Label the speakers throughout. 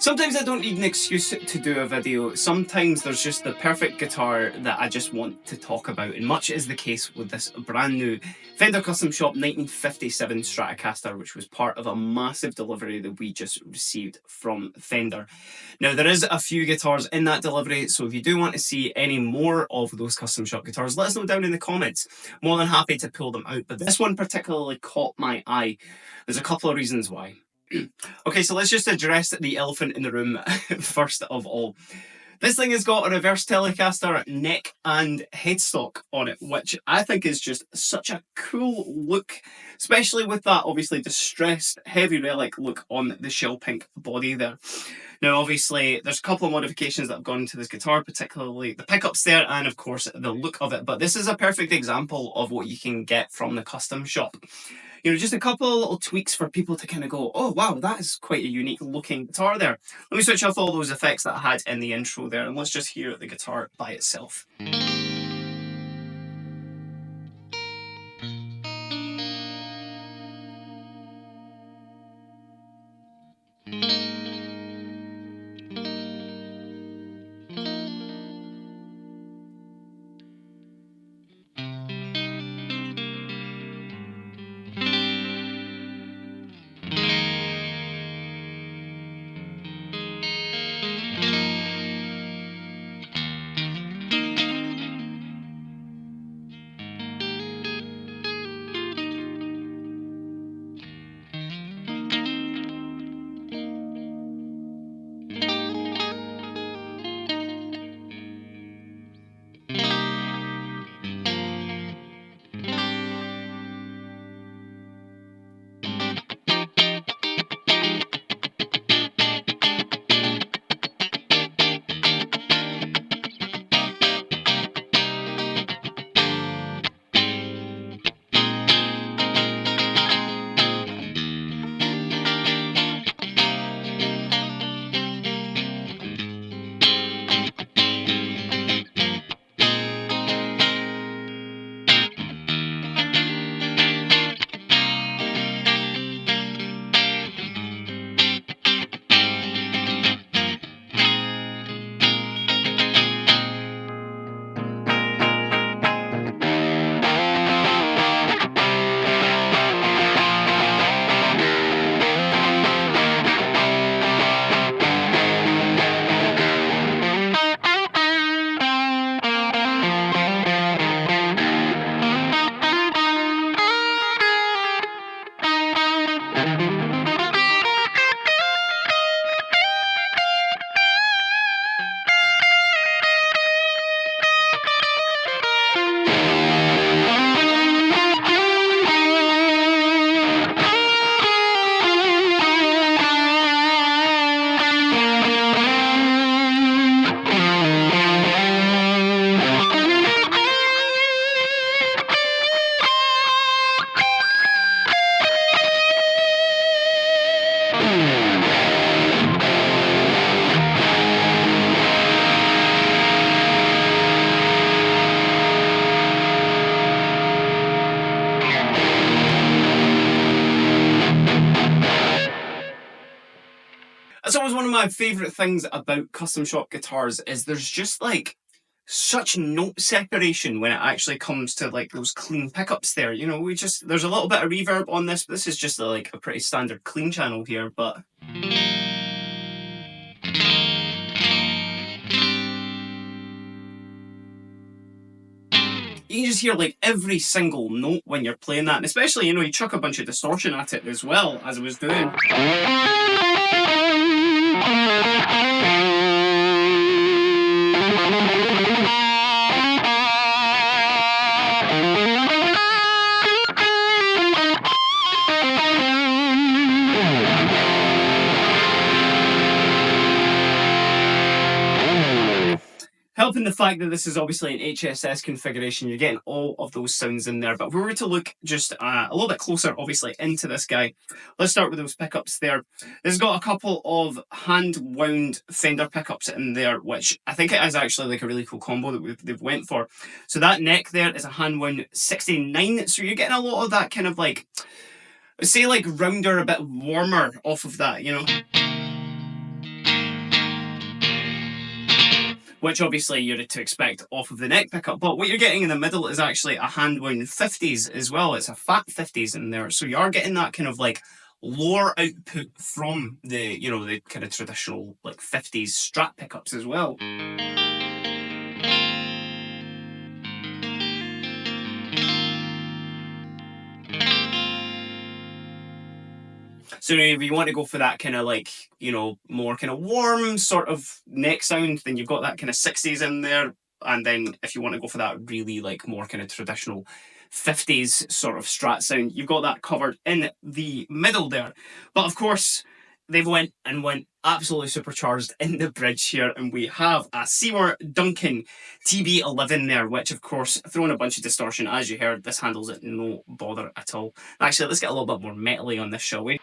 Speaker 1: Sometimes I don't need an excuse to do a video. Sometimes there's just the perfect guitar that I just want to talk about, and much is the case with this brand new Fender Custom Shop 1957 Stratocaster, which was part of a massive delivery that we just received from Fender. Now, there is a few guitars in that delivery, so if you do want to see any more of those custom shop guitars, let us know down in the comments. More than happy to pull them out, but this one particularly caught my eye. There's a couple of reasons why. Okay, so let's just address the elephant in the room first of all. This thing has got a reverse Telecaster neck and headstock on it, which I think is just such a cool look, especially with that obviously distressed heavy relic look on the shell pink body there. Now obviously there's a couple of modifications that have gone into this guitar, particularly the pickups there and of course the look of it, but this is a perfect example of what you can get from the custom shop. You know, just a couple of little tweaks for people to kind of go, oh wow, that is quite a unique looking guitar there. Let me switch off all those effects that I had in the intro there, and let's just hear the guitar by itself. my favourite things about custom shop guitars is there's just like such note separation when it actually comes to like those clean pickups there. You know, there's a little bit of reverb on this. This is just like a pretty standard clean channel here, but you can just hear like every single note when you're playing that, and especially, you know, you chuck a bunch of distortion at it as well, as I was doing. Helping the fact that this is obviously an HSS configuration, you're getting all of those sounds in there. But if we were to look just a little bit closer, obviously, into this guy, let's start with those pickups there. This has got a couple of hand-wound Fender pickups in there, which I think it is actually like a really cool combo that they've went for. So that neck there is a hand-wound 69, so you're getting a lot of that kind of like, say like rounder, a bit warmer off of that, you know? Which obviously you're to expect off of the neck pickup. But what you're getting in the middle is actually a hand-wound 50s as well. It's a fat 50s in there. So you are getting that kind of like lower output from the, you know, the kind of traditional like 50s Strat pickups as well. So if you want to go for that kind of like, you know, more kind of warm sort of neck sound, then you've got that kind of 60s in there. And then if you want to go for that really like more kind of traditional 50s sort of Strat sound, you've got that covered in the middle there. But of course, they've went absolutely supercharged in the bridge here, and we have a Seymour Duncan TB11 there, which of course, throwing a bunch of distortion, as you heard, this handles it no bother at all. Actually, let's get a little bit more metally on this, shall we?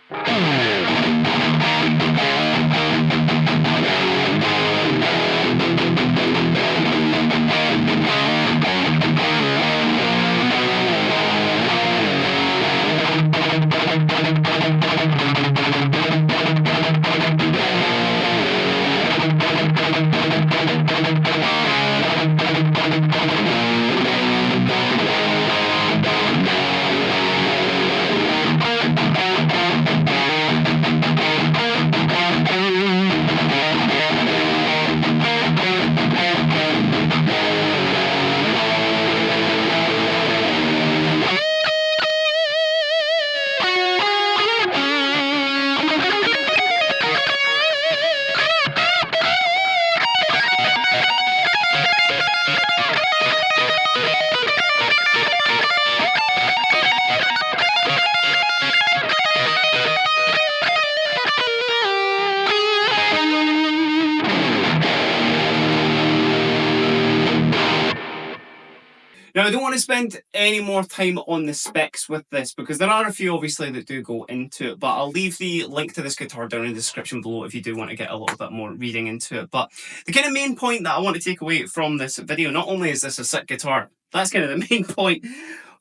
Speaker 1: Now, I don't want to spend any more time on the specs with this because there are a few, obviously, that do go into it, but I'll leave the link to this guitar down in the description below if you do want to get a little bit more reading into it. But the kind of main point that I want to take away from this video, not only is this a sick guitar, that's kind of the main point,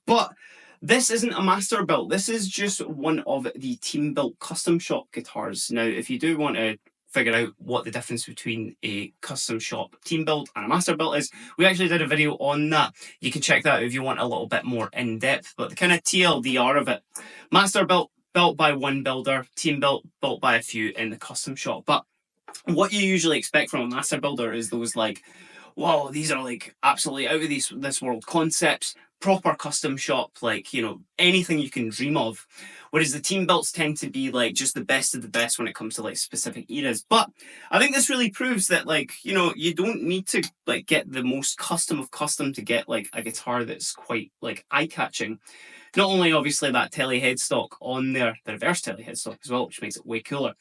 Speaker 1: but this isn't a master built. This is just one of the team built custom shop guitars. Now, if you do want to figure out what the difference between a custom shop team build and a master build is, we actually did a video on that. You can check that out if you want a little bit more in depth, but the kind of TLDR of it, master built by one builder, team built by a few in the custom shop. But what you usually expect from a master builder is those like, wow, these are like absolutely out of this world concepts, proper custom shop, like, you know, anything you can dream of. Whereas the team builds tend to be like just the best of the best when it comes to like specific eras. But I think this really proves that, like, you know, you don't need to like get the most custom of custom to get like a guitar that's quite like eye-catching. Not only obviously that tele headstock on there, the reverse tele headstock as well, which makes it way cooler,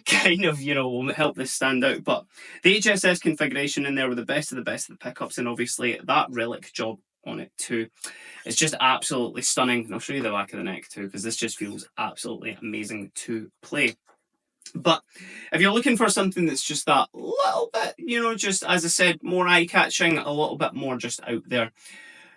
Speaker 1: kind of, you know, will help this stand out. But the HSS configuration in there with the best of the pickups, and obviously that relic job on it too. It's just absolutely stunning. And I'll show you the back of the neck too, because this just feels absolutely amazing to play. But if you're looking for something that's just that little bit, you know, just as I said, more eye-catching, a little bit more just out there,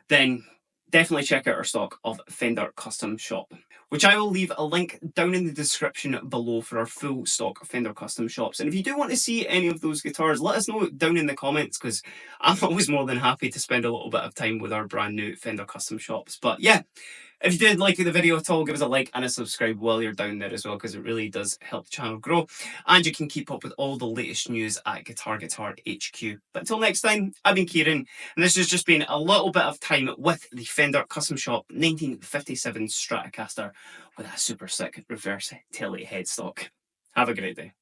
Speaker 1: then definitely check out our stock of Fender Custom Shop. which I will leave a link down in the description below for our full stock Fender custom shops. And if you do want to see any of those guitars, let us know down in the comments, because I'm always more than happy to spend a little bit of time with our brand new Fender custom shops. But yeah, if you did like the video at all, give us a like and a subscribe while you're down there as well, because it really does help the channel grow. And you can keep up with all the latest news at Guitar HQ. But until next time, I've been Kieran, and this has just been a little bit of time with the Fender Custom Shop 1957 Stratocaster with a super sick reverse tele headstock. Have a great day.